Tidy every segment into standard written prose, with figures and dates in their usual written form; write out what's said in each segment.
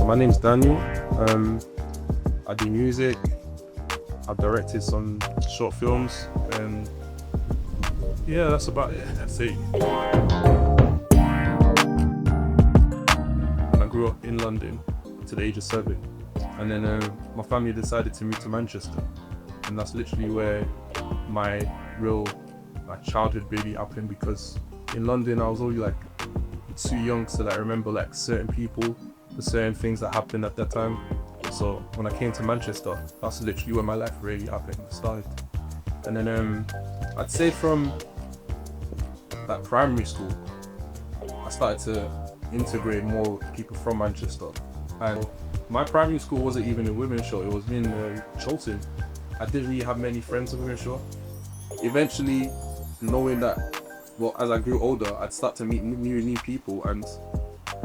So my name's Daniel. I do music. I've directed some short films, and yeah, that's about it. That's it. And I grew up in London to the age of 7, and then my family decided to move to Manchester, and that's literally where my childhood really happened, because in London I was only like too young to like remember like certain people, the certain things that happened at that time. So when I came to Manchester, that's literally where my life really happened, started. And then I'd say from like primary school, I started to integrate more people from Manchester. And my primary school wasn't even in Wythenshawe, it was in Cholton. I didn't really have many friends in Wythenshawe. Eventually, knowing that, well, as I grew older, I'd start to meet new people, and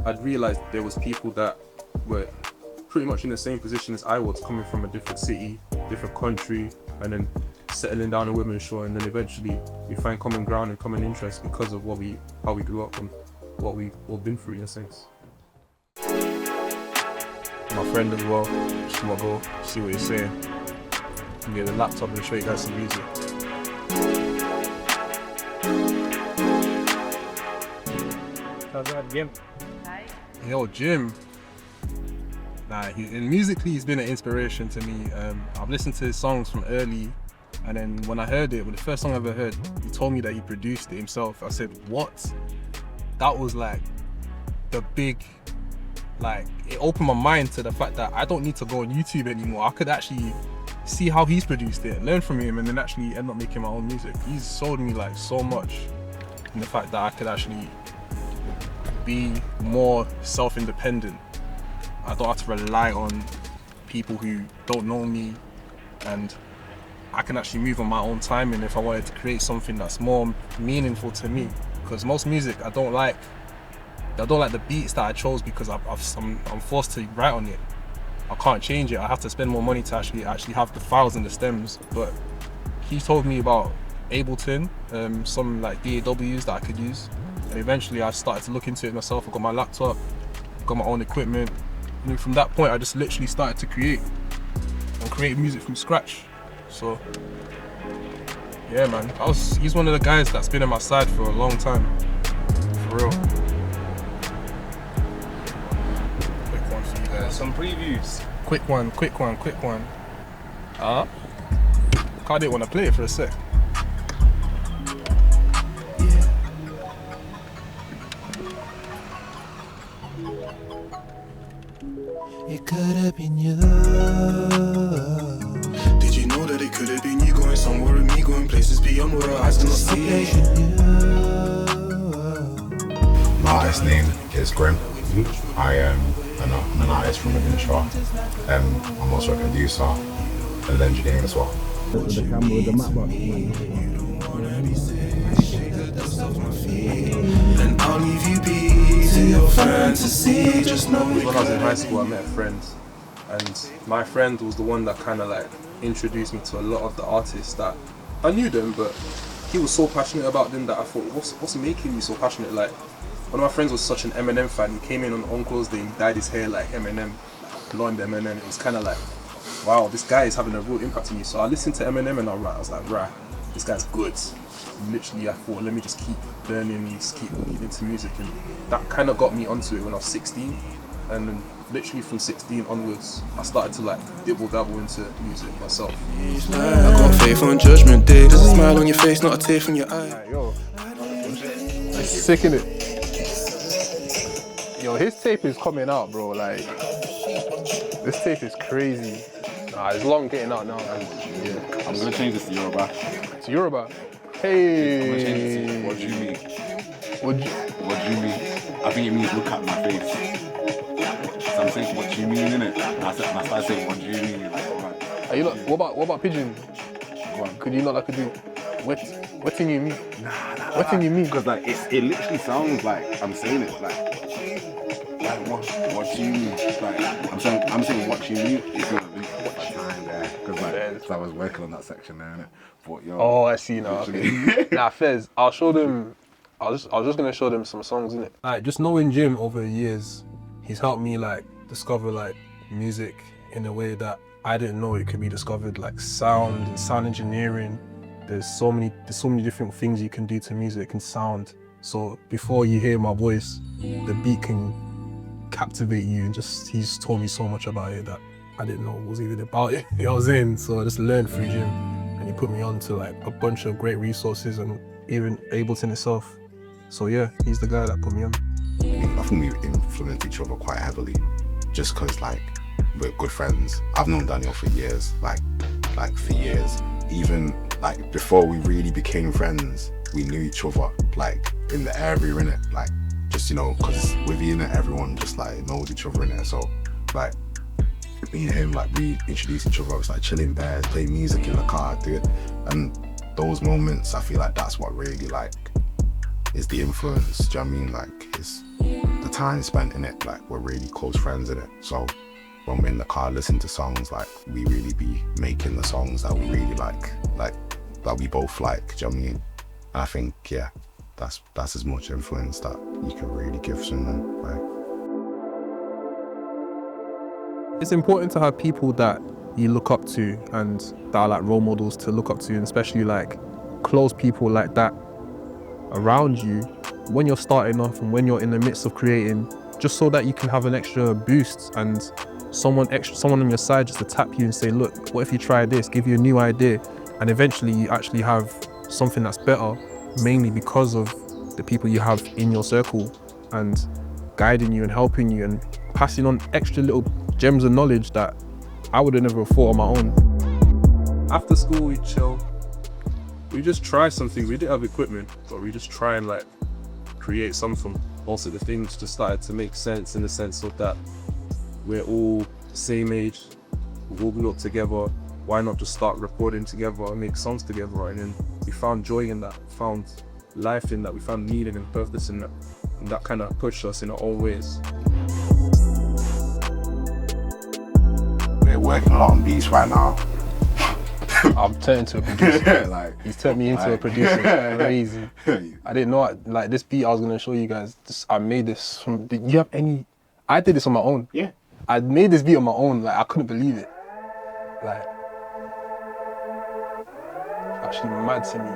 I'd realised there was people that were pretty much in the same position as I was, coming from a different city, different country, and then settling down in Wythenshawe, and then eventually we find common ground and common interest because of how we grew up and what we've all been through in a sense. My friend as well, just wanna go see what he's saying. Get the laptop and show you guys some music. How's that, Jim? Hi. Yo, Jim. Musically, he's been an inspiration to me. I've listened to his songs from early, and then when I heard it, the first song I ever heard, he told me that he produced it himself. I said, what? That was like the big, like, it opened my mind to the fact that I don't need to go on YouTube anymore. I could actually see how he's produced it, learn from him, and then actually end up making my own music. He's sold me like so much in the fact that I could actually be more self-independent. I don't have to rely on people who don't know me, and I can actually move on my own time. And if I wanted to create something that's more meaningful to me, because most music I don't like the beats that I chose, because I'm forced to write on it. I can't change it. I have to spend more money to actually have the files and the stems. But he told me about Ableton, some like DAWs that I could use, and eventually I started to look into it myself. I got my laptop, got my own equipment, and then from that point I just literally started to create music from scratch. So yeah, man, he's one of the guys that's been on my side for a long time, for real. Quick one for you guys. Some previews. Quick one. I didn't want to play it for a sec. It could have been you. Did you know that it could have been you, going somewhere with me, going places beyond what our eyes cannot see? My artist name is Grim. I am an artist from Wythenshawe. I'm also a producer and an engineer as well. The camera with the map box. And I'll leave you be to your fantasy. Just know When I was in high school, I met a friend, and my friend was the one that kind of like introduced me to a lot of the artists that I knew them, but he was so passionate about them that I thought, what's making you so passionate? Like, one of my friends was such an Eminem fan. He came in on Uncle's Day, he dyed his hair like Eminem, blonde Eminem. It was kind of like, wow, this guy is having a real impact on me. So I listened to Eminem and I was like, right, this guy's good. Literally, I thought, let me just keep learning, just keep looking into music, and that kind of got me onto it when I was 16. And then literally from 16 onwards, I started to like dibble-dabble into music myself. I got faith on Judgment Day. There's a smile on your face, not a tear from your eye. Right, yo, it's sick, innit? Yo, his tape is coming out, bro. Like, this tape is crazy. Nah, it's long getting out now, man. Yeah. I'm gonna change this to Yoruba. To Yoruba. Hey. I'm gonna change this to what do you mean? What do you mean? I think it means look at my face. So I'm saying what do you mean, innit? And I started saying what do you mean? Like, Are you not, what about pidgin? go on. Could you not like to do what thing you mean? Nah. What thing you mean? Because like it literally sounds like I'm saying it like what do you mean? Like I'm saying what you mean. It's gonna be what time there. Because like I was working on that section there, innit? But yo. Oh, I see now. Okay. Nah, Fez, I'll show them. I was just gonna show them some songs, innit? Like, just knowing Jim over the years, he's helped me like discover like music in a way that I didn't know it could be discovered, like sound and sound engineering. There's so many different things you can do to music and sound. So before you hear my voice, the beat can captivate you, and he's taught me so much about it that I didn't know was even about it. I was in, so I just learned through Jim, and he put me on to like a bunch of great resources, and even Ableton itself. So yeah, he's the guy that put me on. I think we influenced each other quite heavily, just because like we're good friends. I've known Daniel for years, like for years. Even like before we really became friends, we knew each other like in the area, innit? Like just, you know, because with Ian, everyone just like knows each other in there. So like me and him, like we introduced each other. It was like chilling bears, play music in the car, do it. And those moments, I feel like that's what really like is the influence. Do you know what I mean? Like it's the time spent in it. Like we're really close friends in it. So when we're in the car listening to songs, like we really be making the songs that we really like that we both like. Do you know what I mean? And I think, yeah, that's as much influence that you can really give someone. Like, it's important to have people that you look up to and that are like role models to look up to, and especially like close people like that around you when you're starting off and when you're in the midst of creating, just so that you can have an extra boost and someone on your side just to tap you and say, look, what if you try this, give you a new idea, and eventually you actually have something that's better, mainly because of the people you have in your circle and guiding you and helping you and passing on extra little gems of knowledge that I would have never thought on my own. After school, we chill. We just try something. We didn't have equipment, but we just try and like create something. Also, the things just started to make sense in the sense of that we're all the same age, we all grew up together. Why not just start recording together and make songs together? And then we found joy in that, found life in that, we found meaning and purpose in that, and that kind of pushed us in our own ways. we're working a lot on beats right now. I'm turning into a producer. Like He's turned me into a producer. Crazy. I didn't know, like this beat I was gonna show you guys. I made this from. Did you have any? I did this on my own. Yeah. I made this beat on my own. Like I couldn't believe it. Like actually mad to me.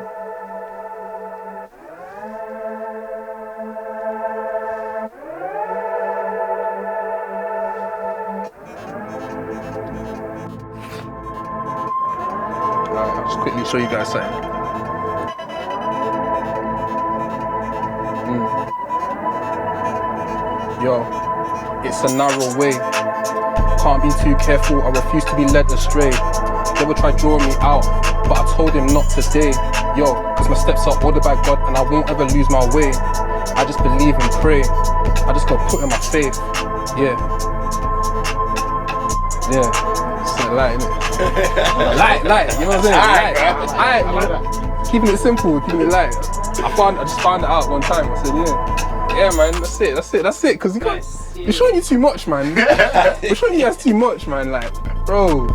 I'll just quickly show you guys something. Yo, it's a narrow way. Can't be too careful, I refuse to be led astray. They will try drawing me out, but I told him not today. Yo, cause my steps are ordered by God and I won't ever lose my way. I just believe and pray. I just gotta put in my faith. Yeah. Yeah. It's a light, innit? Light, you know what I'm saying? Light. Keeping it simple, keeping it light. I just found it out one time. I said, yeah, man, that's it. Cause you can't, you're showing you too much, man. You're showing you guys too much, man. Like, bro.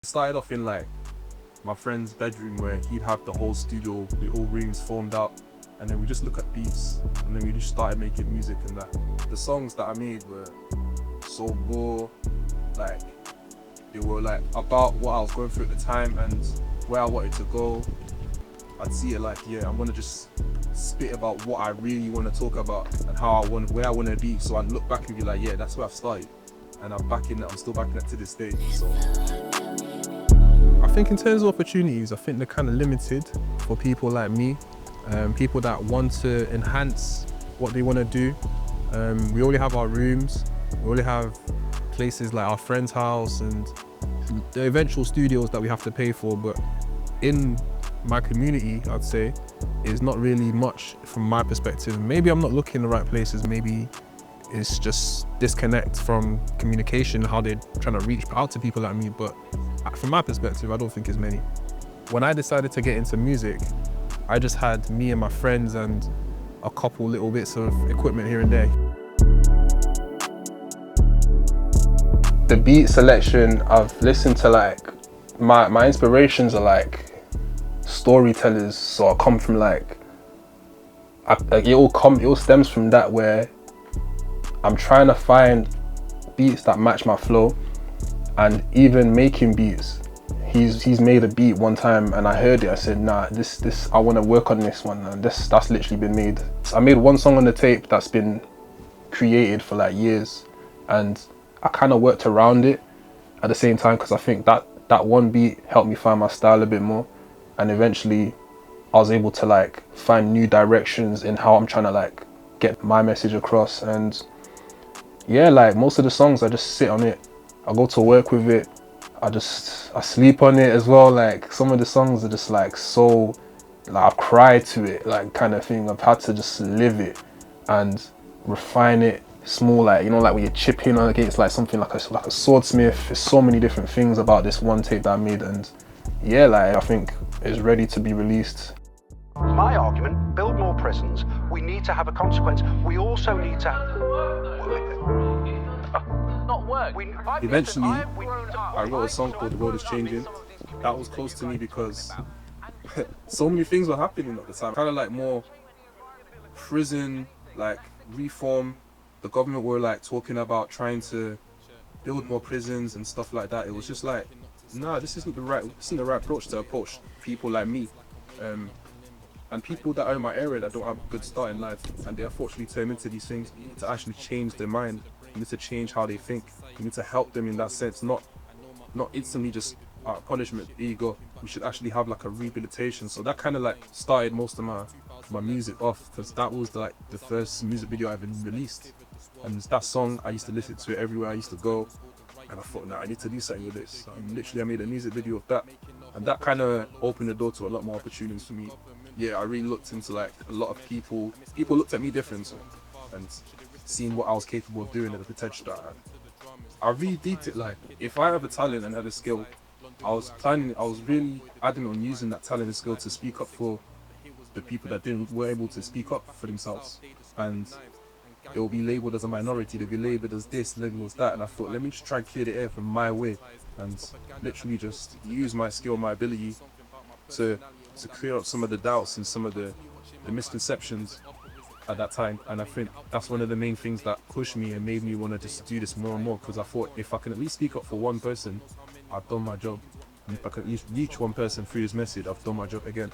Started off in like my friend's bedroom where he'd have the whole studio, the whole rooms formed out, and then we just look at beats, and then we just started making music and that. The songs that I made were so raw, like they were like about what I was going through at the time and where I wanted to go. I'd see it like, yeah, I'm gonna just spit about what I really want to talk about and where I want to be. So I'd look back and be like, yeah, that's where I've started, and I'm still back in it to this day. So I think in terms of opportunities, I think they're kind of limited for people like me, people that want to enhance what they want to do. We only have our rooms, we only have places like our friend's house and the eventual studios that we have to pay for, but in my community, I'd say, is not really much from my perspective. Maybe I'm not looking in the right places, maybe it's just disconnect from communication, how they're trying to reach out to people like me, but from my perspective, I don't think it's many. When I decided to get into music, I just had me and my friends and a couple little bits of equipment here and there. The beat selection, I've listened to like, my inspirations are like storytellers, so I come from like it all stems from that, where I'm trying to find beats that match my flow, and even making beats. He's made a beat one time and I heard it. I said, nah, this I want to work on this one, and that's literally been made. I made one song on the tape that's been created for like years, and I kind of worked around it at the same time, because I think that one beat helped me find my style a bit more, and eventually I was able to like find new directions in how I'm trying to like get my message across. And yeah, like most of the songs I just sit on it, I go to work with it, I sleep on it as well. Like some of the songs are just like so, like I cry to it, like kind of thing. I've had to just live it and refine it small, like, you know, like when you're chipping against like something like a swordsmith. There's so many different things about this one tape that I made, and yeah, like I think it's ready to be released. My argument, build more prisons, we need to have a consequence. We also need to not work. Eventually, I wrote a song called The World Is Changing. That was close to me because so many things were happening at the time. Kind of like more prison, like reform. The government were like talking about trying to build more prisons and stuff like that. It was just like, nah, this isn't the right approach to approach people like me. And people that are in my area that don't have a good start in life, and they unfortunately turn into these things. You need to actually change their mind. You need to change how they think. You need to help them in that sense, not instantly just punishment. There you go. We should actually have like a rehabilitation. So that kind of like started most of my music off, because that was like the first music video I ever released. And that song, I used to listen to it everywhere I used to go, and I thought, nah, I need to do something with this. So literally I made a music video of that, and that kind of opened the door to a lot more opportunities for me. Yeah, I really looked into like a lot of people looked at me different, so, and seeing what I was capable of doing and the potential that I had. I really deeped it. Like, if I have a talent and had a skill, I was really adamant on using that talent and skill to speak up for the people that weren't able to speak up for themselves. And it will be labelled as a minority, they'll be labelled as this, labelled as that, and I thought, let me just try and clear the air from my way and literally just use my skill, my ability to clear up some of the doubts and some of the misconceptions at that time. And I think that's one of the main things that pushed me and made me want to just do this more and more, because I thought if I can at least speak up for one person, I've done my job. And if I can at least reach one person through this message, I've done my job again.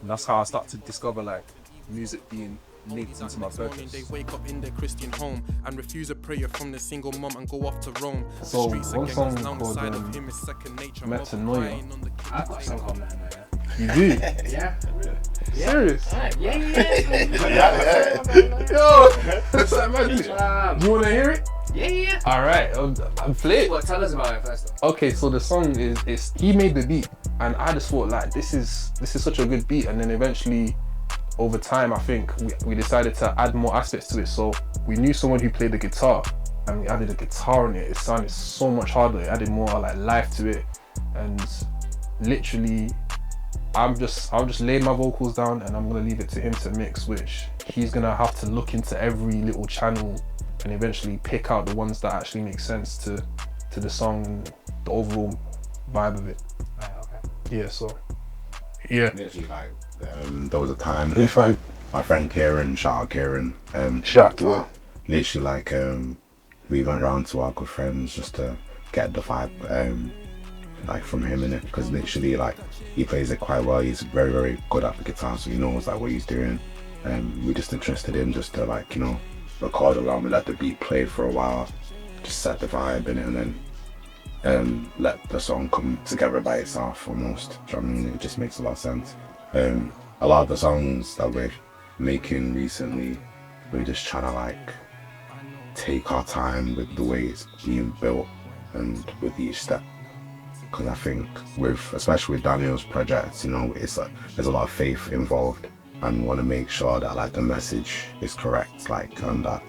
And that's how I started to discover like music being linked into my purpose. They wake up in their Christian home and refuse a prayer from the single mom and go off to Rome. So one song called Metanoia. I've got a song called Metanoia. You do? Yeah. Serious? Yeah. Yo, that's that magic. Do you want to hear it? Yeah. All right, I'm flit. Well, tell us about it first. Okay, so the song is he made the beat, and I just thought like this is such a good beat, and then eventually, over time, I think we decided to add more aspects to it. So we knew someone who played the guitar, and we added a guitar on it. It sounded so much harder. It added more like life to it, and literally, I'll just lay my vocals down, and I'm gonna leave it to him to mix. Which he's gonna have to look into every little channel and eventually pick out the ones that actually make sense to the song and the overall vibe of it. Right, okay. Yeah. So yeah. Literally, like, there was a time If I my friend Kieran, shout out Kieran, Shout out. literally like we went around to our good friends just to get the vibe like from him in it, because literally like he plays it quite well. He's very, very good at the guitar, so he knows like what he's doing. We just interested in just to like, you know, record around and let the beat play for a while, just set the vibe in it, and then let the song come together by itself almost. Do you know what I mean? It just makes a lot of sense. A lot of the songs that we're making recently, we're just trying to like take our time with the way it's being built and with each step. Because I think especially with Daniel's projects, you know, there's a lot of faith involved, and want to make sure that like the message is correct, like, and that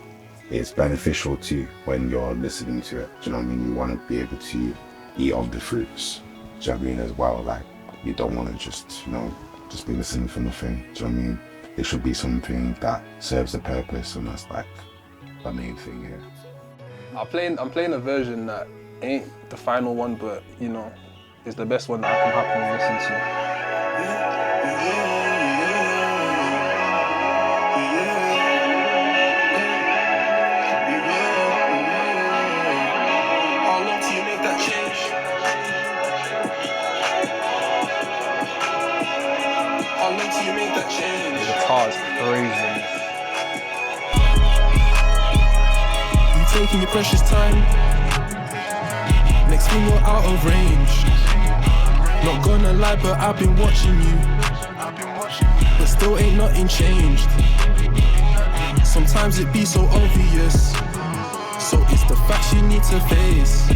it's beneficial to you when you're listening to it. Do you know what I mean? You want to be able to eat of the fruits. Do you know what I mean? As well, like you don't want to just, you know, just be listening for nothing. Do you know what I mean? It should be something that serves a purpose, and that's like the main thing here. I'm playing a version that ain't the final one, but you know, it's the best one that I can happily listen to. crazy. You taking your precious time. Next thing you're out of range. Not gonna lie, but I've been watching you. But still ain't nothing changed. Sometimes it be so obvious. So it's the facts you need to face.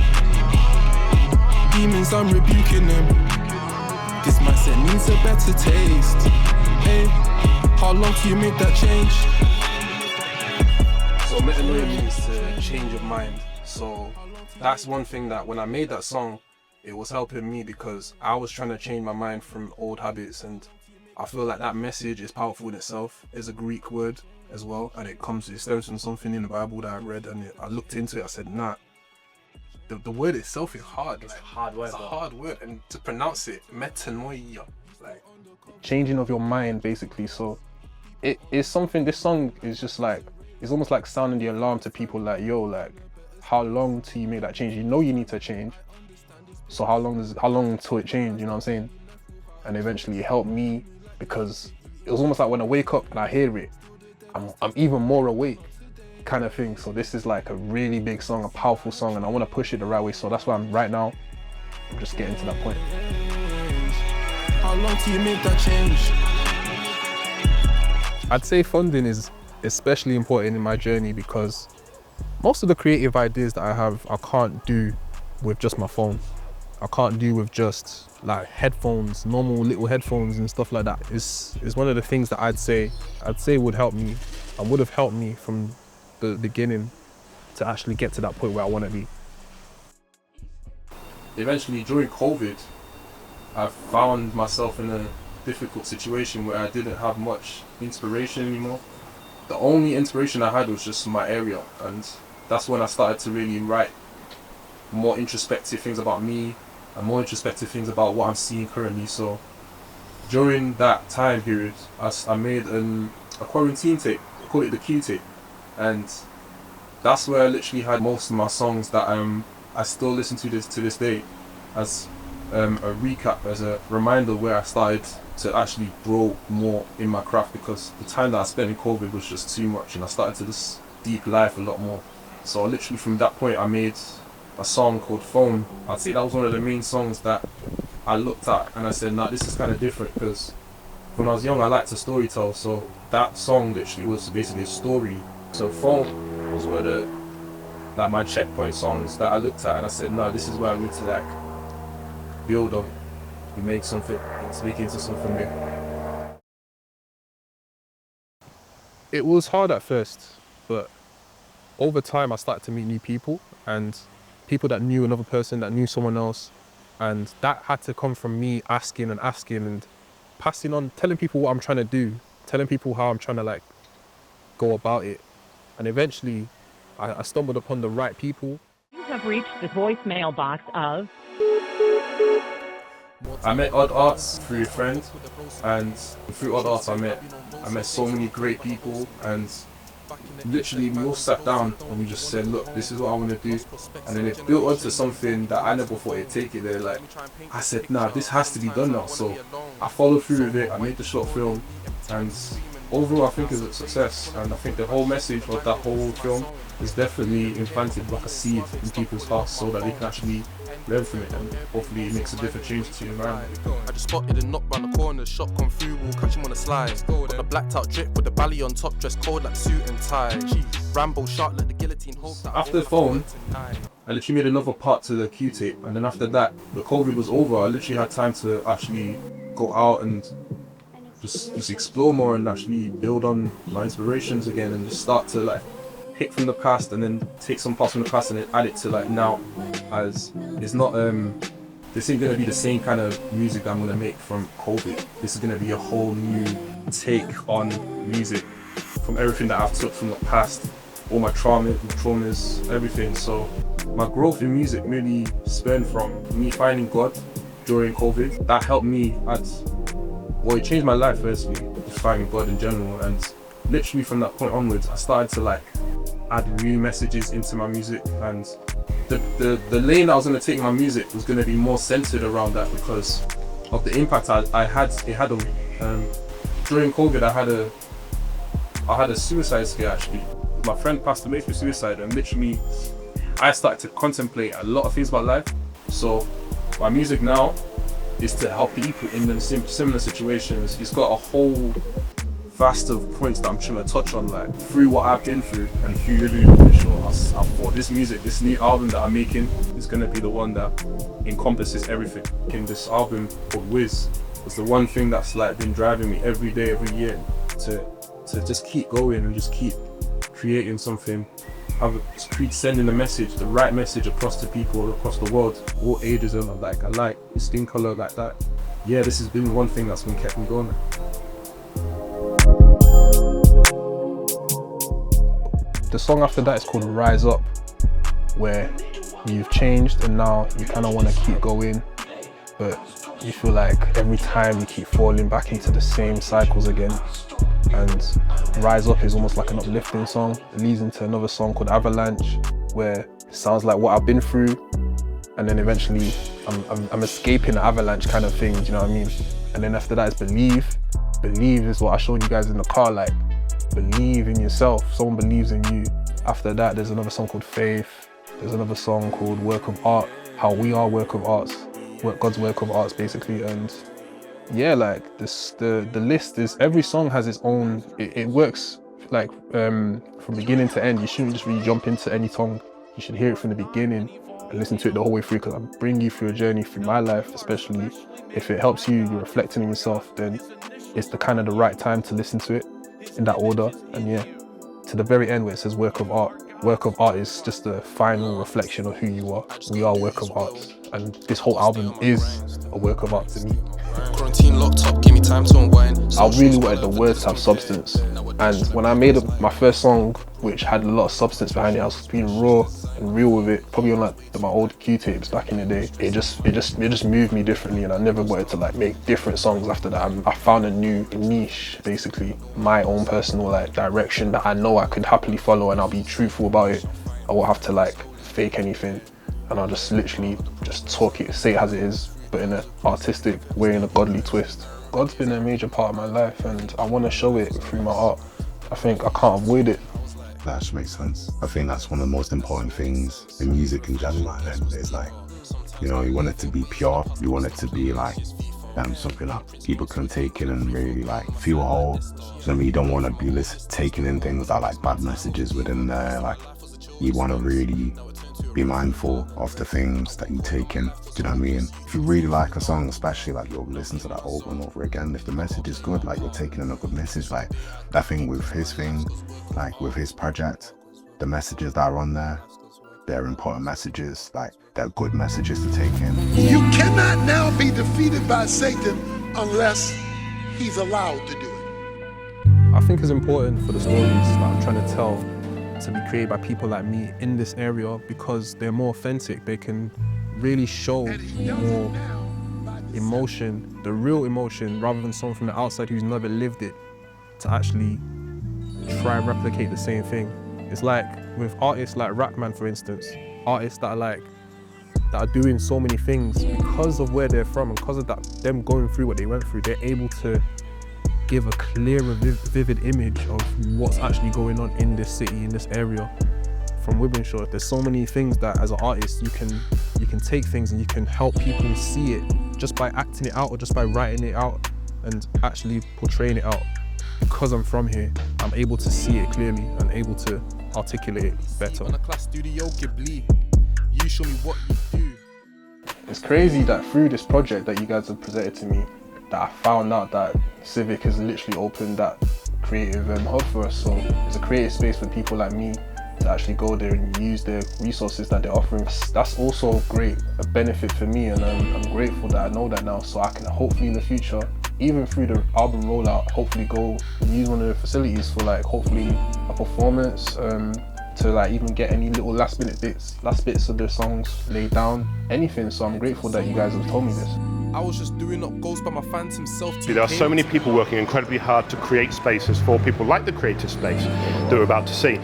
Demons, I'm rebuking them. This mindset needs a better taste. Hey, how long till you make that change? So metanoia means to change of mind. So that's one thing that when I made that song, it was helping me because I was trying to change my mind from old habits, and I feel like that message is powerful in itself. It's a Greek word as well, and it stems from something in the Bible that I read, and I looked into it. I said, nah, the word itself is hard. It's a hard word. It's a hard word, and to pronounce it, metanoia, like changing of your mind, basically. So it is something. This song is just like, it's almost like sounding the alarm to people, like, yo, like, how long till you make that change? You know you need to change. So how long till it change? You know what I'm saying? And eventually it helped me because it was almost like when I wake up and I hear it, I'm even more awake, kind of thing. So this is like a really big song, a powerful song, and I want to push it the right way. So that's why I'm just getting to that point. How long till you make that change? I'd say funding is especially important in my journey because most of the creative ideas that I have, I can't do with just my phone. I can't do with just like headphones, normal little headphones and stuff like that. It's one of the things that I'd say would help me and would have helped me from the beginning to actually get to that point where I want to be. Eventually, during COVID, I found myself in a difficult situation where I didn't have much inspiration anymore. The only inspiration I had was just my area, and that's when I started to really write more introspective things about me and more introspective things about what I'm seeing currently. So during that time period, I made a quarantine tape. I call it the Q tape, and that's where I literally had most of my songs that I still listen to this day as a recap, as a reminder where I started to actually grow more in my craft, because the time that I spent in COVID was just too much, and I started to just deep life a lot more. So literally from that point I made a song called Phone. I'd say that was one of the main songs that I looked at and I said, nah, this is kind of different, because when I was young I liked to storytell, so that song literally was basically a story. So Phone was one of my checkpoint songs that I looked at and I said, no, this is where I need to like build on, you make something, make it into something new. It was hard at first, but over time I started to meet new people, and people that knew another person that knew someone else, and that had to come from me asking and passing on, telling people what I'm trying to do, telling people how I'm trying to like go about it, and eventually I stumbled upon the right people. You have reached the voicemail box of... I met Odd Arts through a friend, and through Odd Arts I met so many great people, and literally we all sat down and we just said, look, this is what I want to do, and then it built onto something that I never thought it'd take it there. Like I said, nah, this has to be done now. So I followed through with it, I made the short film, and overall I think it's a success, and I think the whole message of that whole film is definitely implanted like a seed in people's hearts so that they can actually learn from it, and hopefully it makes a different change to your environment. I just spotted a knock round the corner, shot come through, we'll catch him on the slide. Got the blacked out drip with the belly on top, dressed cold like suit and tie. Rambo sharp like the guillotine hope that after the Phone, I literally made another part to the Q tape, and then after that, the COVID was over, I literally had time to actually go out and just explore more and actually build on my inspirations again, and just start to like pick from the past and then take some parts from the past and then add it to like now, as it's not this ain't gonna be the same kind of music that I'm gonna make from COVID. This is gonna be a whole new take on music from everything that I've took from the past, all my traumas, everything. So my growth in music really stemmed from me finding God during COVID. That helped me it changed my life firstly, just finding God in general, and literally from that point onwards I started to like add new messages into my music, and the lane that I was going to take my music was going to be more centered around that because of the impact I had. During COVID I had I had a suicide scare actually. My friend passed away through suicide, and literally I started to contemplate a lot of things about life. So my music now is to help people in them similar situations. It's got a whole vast of points that I'm trying to touch on, like through what I've been through and through living. Sure, I thought this music, this new album that I'm making is gonna be the one that encompasses everything. In this album called Wiz, it's the one thing that's like been driving me every day, every year to just keep going and just keep creating something. Sending the message, the right message across to people across the world, all ages and like alike, skin color like that. Yeah, this has been one thing that's been kept me going. The song after that is called Rise Up, where you've changed and now you kind of want to keep going, but you feel like every time you keep falling back into the same cycles again. And Rise Up is almost like an uplifting song. It leads into another song called Avalanche, where it sounds like what I've been through, and then eventually I'm escaping the avalanche kind of thing, do you know what I mean? And then after that is Believe. Believe is what I showed you guys in the car, like believe in yourself, someone believes in you. After that there's another song called Faith. There's another song called Work of Art, how we are work of arts, God's work of arts basically. And yeah, like this, the list is, every song has its own, it works like from beginning to end. You shouldn't just really jump into any song. You should hear it from the beginning and listen to it the whole way through, because I'm bringing you through a journey through my life. Especially if it helps you, you're reflecting on yourself, then it's the kind of the right time to listen to it in that order. And yeah, to the very end where it says work of art. Work of art is just the final reflection of who you are. We are work of art, and this whole album is a work of art to me. Quarantine locked up, give me time to unwind. I really wanted the words to have substance, and when I made my first song, which had a lot of substance behind it, I was being raw and real with it, probably on like my old Q-tapes back in the day. It just moved me differently, and I never wanted to like make different songs after that. I found a new niche, basically my own personal like direction that I know I could happily follow, and I'll be truthful about it. I won't have to like fake anything, and I'll just literally just talk it, say it as it is, but in an artistic way, in a godly twist. God's been a major part of my life, and I want to show it through my art. I think I can't avoid it. That just makes sense. I think that's one of the most important things in music in general. It's like, you know, you want it to be pure. You want it to be like something that people can take in and really like feel whole. So I mean, you don't want to be taking in things that like bad messages within there. Like, you want to really be mindful of the things that you take in. Do you know what I mean? If you really like a song, especially like you'll listen to that over and over again. If the message is good, like you're taking in a good message. Like that thing with his thing, like with his project, the messages that are on there, they're important messages. Like they're good messages to take in. You cannot now be defeated by Satan unless he's allowed to do it. I think it's important for the stories that I'm trying to tell to be created by people like me in this area, because they're more authentic. They can really show more emotion, the real emotion, rather than someone from the outside who's never lived it to actually try and replicate the same thing. It's like with artists like Rapman, for instance, artists that are doing so many things because of where they're from and because of that, them going through what they went through, they're able to give a clearer, vivid image of what's actually going on in this city, in this area. From Wythenshawe, there's so many things that as an artist you can take things and you can help people see it just by acting it out or just by writing it out and actually portraying it out. Because I'm from here, I'm able to see it clearly and able to articulate it better. You show me what you do. It's crazy that through this project that you guys have presented to me, that I found out that Civic has literally opened that creative hub for us. So it's a creative space for people like me to actually go there and use their resources that they're offering. That's also great, a benefit for me, and I'm grateful that I know that now, so I can hopefully in the future, even through the album rollout, hopefully go use one of the facilities for like hopefully a performance, to like even get any little last bits of the songs laid down, anything. So I'm grateful that you guys have told me this. I was just doing up goals by my phantom self. There are so many people working incredibly hard to create spaces for people like the creative space that we're about to see.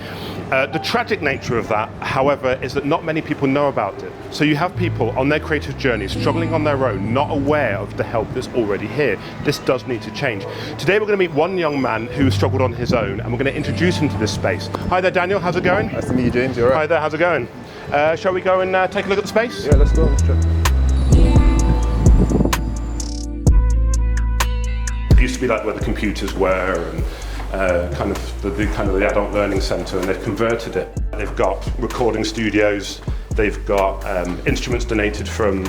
The tragic nature of that, however, is that not many people know about it. So you have people on their creative journey struggling on their own, not aware of the help that's already here. This does need to change. Today we're going to meet one young man who struggled on his own, and we're going to introduce him to this space. Hi there, Daniel. How's it going? Nice to meet you, James. You all right? Hi there. How's it going? Shall we go and take a look at the space? Yeah, let's go. Let's check. It used to be like where the computers were, and kind of the adult learning centre, and they've converted it. They've got recording studios, they've got instruments donated from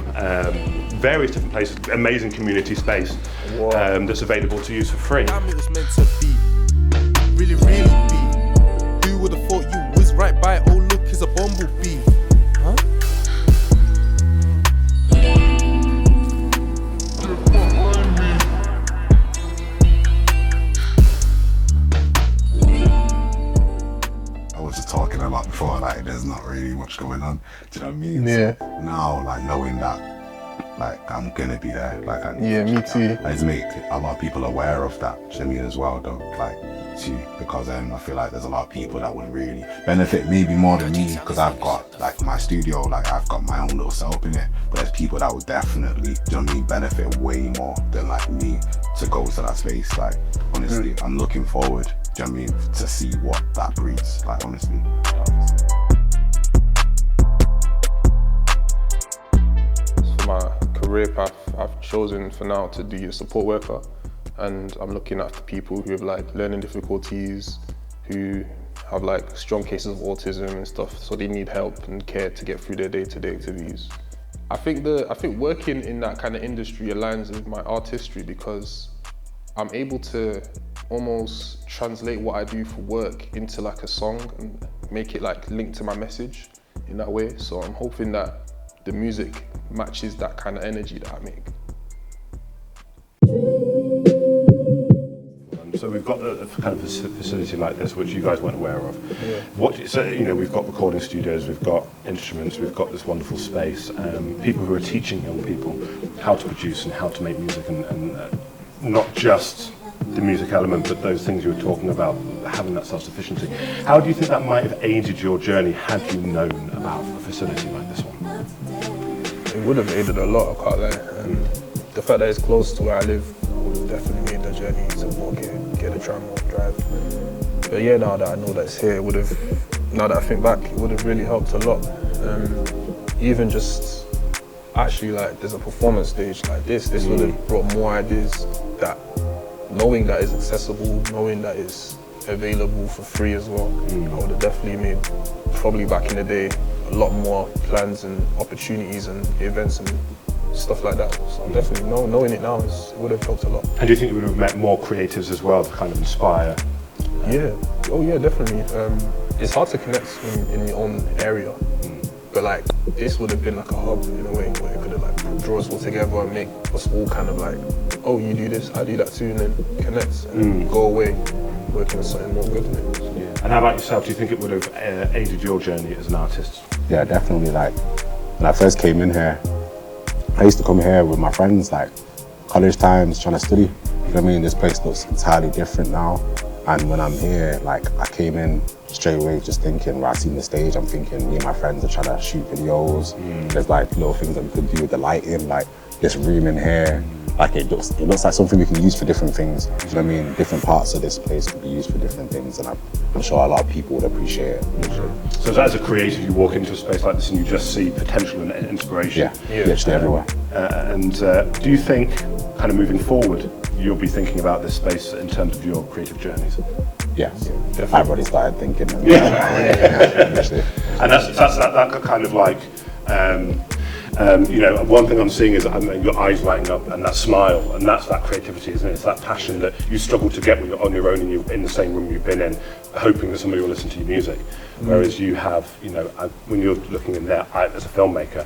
various different places, amazing community space that's available to use for free. Damn, it was meant to be, really, really be. Who would have thought you whizzed right by? Oh look, it's a bumblebee. Huh? Talking about before, like there's not really much going on. Do you know what I mean? Yeah. So now, like knowing that, like I'm gonna be there. Like yeah, me too. I just make a lot of people aware of that. Do you know what I mean as well, though? Like too, because I feel like there's a lot of people that would really benefit, maybe more than me, because I've got like my studio, like I've got my own little setup in it. But there's people that would definitely, do you know what I mean, benefit way more than like me to go to that space. Like honestly, I'm looking forward. Do you know what I mean? To see what that breeds, like honestly. For my career path, I've chosen for now to be a support worker, and I'm looking after people who have like learning difficulties, who have like strong cases of autism and stuff, so they need help and care to get through their day-to-day activities. I think working in that kind of industry aligns with my artistry because I'm able to almost translate what I do for work into like a song and make it like linked to my message in that way. So I'm hoping that the music matches that kind of energy that I make. So we've got a kind of facility like this, which you guys weren't aware of. Yeah. So we've got recording studios, we've got instruments, we've got this wonderful space. People who are teaching young people how to produce and how to make music, and not just the music element, but those things you were talking about, having that self-sufficiency. How do you think that might have aided your journey had you known about a facility like this one? It would have aided a lot, I can't lie. And the fact that it's close to where I live would have definitely made the journey to walk here, get a tram or drive. But yeah, now that I know that it's here, it would have, now that I think back, it would have really helped a lot. Even just actually like there's a performance stage like this would have brought more ideas, that knowing that it's accessible, knowing that it's available for free as well, I would have definitely made, probably back in the day, a lot more plans and opportunities and events and stuff like that. So definitely knowing it now it would have helped a lot. And do you think you would have met more creatives as well to kind of inspire? Yeah, oh yeah, definitely. It's hard to connect in your own area, but like this would have been like a hub in a way where it could have like draw us all together and make us all kind of like, oh, you do this, I do that too, and then connect and go away working on something more good. Yeah. And how about yourself? Do you think it would have aided your journey as an artist? Yeah, definitely. Like when I first came in here, I used to come here with my friends, like college times, trying to study. You know what I mean? This place looks entirely different now. And when I'm here, like I came in straight away just thinking, when I seen the stage, I'm thinking me and my friends are trying to shoot videos. There's like little things that we could do with the lighting, like this room in here. Like it looks like something we can use for different things. You know what I mean? Different parts of this place could be used for different things, and I'm sure a lot of people would appreciate it. So as a creative, you walk into a space like this and you just see potential and inspiration. Yeah, literally everywhere. And do you think, kind of moving forward, you'll be thinking about this space in terms of your creative journeys? Yeah, I've already started thinking. And that's that kind of like, one thing I'm seeing is your eyes lighting up and that smile, and that's that creativity, isn't it? It's that passion that you struggle to get when you're on your own and you're in the same room you've been in, hoping that somebody will listen to your music. Whereas you have, when you're looking in there, as a filmmaker,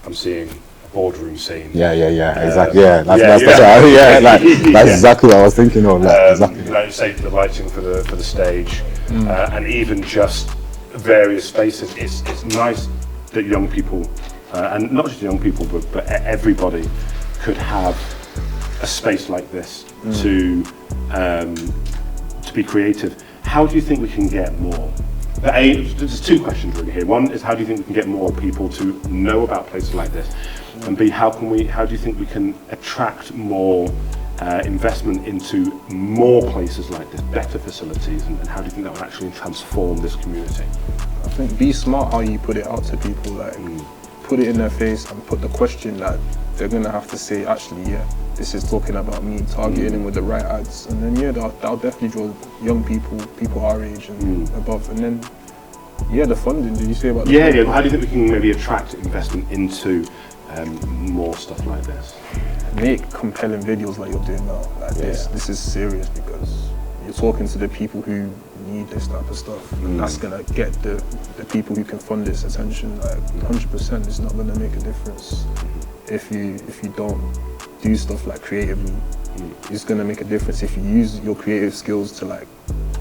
I'm seeing a boardroom scene. Yeah, exactly. That's exactly what I was thinking of. Exactly. Like say the lighting for the stage, and even just various spaces. It's nice that young people, and not just young people, but everybody could have a space like this to be creative. How do you think we can get more There's two questions really here. One is, how do you think we can get more people to know about places like this? And B, how do you think we can attract more investment into more places like this, better facilities, and how do you think that would actually transform this community? I think be smart how you put it out to people, like put it in their face and put the question that they're gonna have to say, actually, yeah, this is talking about me, targeting them with the right ads, and then yeah, that'll definitely draw young people our age and above, and then yeah, the funding. Did you say about the funding? How do you think we can maybe attract investment into more stuff like this? Make compelling videos like you're doing now. Like this is serious, because you're talking to the people who need this type of stuff, and that's gonna get the people who can fund this attention. Like 100%, it's not gonna make a difference if you don't do stuff like creatively. It's gonna make a difference if you use your creative skills to like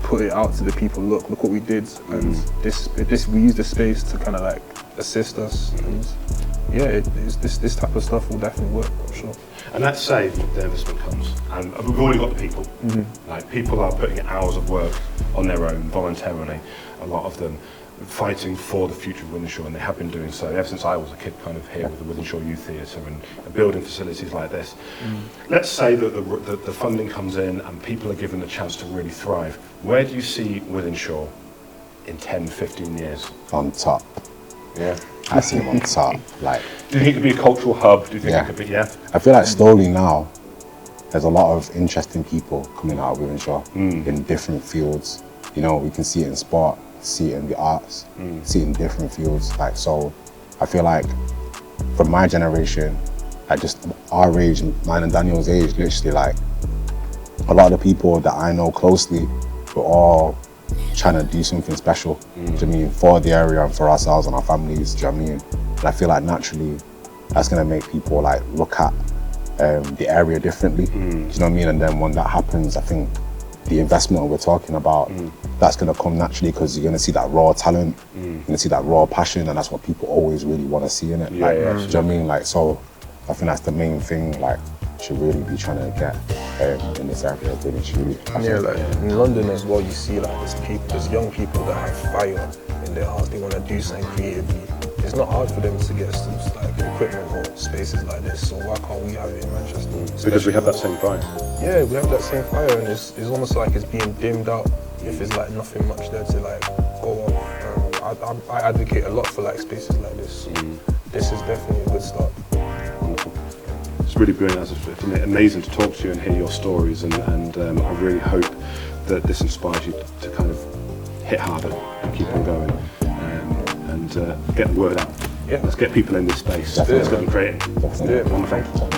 put it out to the people. Look what we did, and we use the space to kind of like assist us, and yeah, this type of stuff will definitely work, I'm sure. And let's say the investment comes, and we've already got the people. Like, people are putting hours of work on their own voluntarily, a lot of them fighting for the future of Wythenshawe, and they have been doing so ever since I was a kid, kind of here with the Wythenshawe Youth Theatre and building facilities like this. Let's say that the funding comes in and people are given the chance to really thrive. Where do you see Wythenshawe in 10, 15 years? On top. Yeah. I see him on top. Like, do you think it could be a cultural hub? Do you think it could be, I feel like slowly now, there's a lot of interesting people coming out of Wythenshawe in different fields. You know, we can see it in sport, see it in the arts, see it in different fields. Like, so I feel like from my generation, like just our age, mine and Daniel's age, literally like a lot of the people that I know closely, we're all trying to do something special, do you know what I mean, for the area and for ourselves and our families, do you know what I mean? And I feel like naturally that's gonna make people like look at the area differently, do you know what I mean? And then when that happens, I think the investment we're talking about, that's gonna come naturally, because you're gonna see that raw talent, you're gonna see that raw passion, and that's what people always really wanna see in it. Do you know what I mean? Like, so I think that's the main thing, like, should really be trying to get in this area of Wythenshawe. Yeah, like in London as well, you see like there's young people that have fire in their hearts. They want to do something creatively. It's not hard for them to get some like equipment or spaces like this. So why can't we have it in Manchester? Because we have that same fire. Yeah, we have that same fire, and it's almost like it's being dimmed out if there's like nothing much there to like go off. I advocate a lot for like spaces like this. So this is definitely a good start. It's really brilliant. It's been amazing to talk to you and hear your stories, and I really hope that this inspires you to kind of hit harder and keep on going, and get the word out. Yeah. Let's get people in this space. Let's get them creating. Wonderful.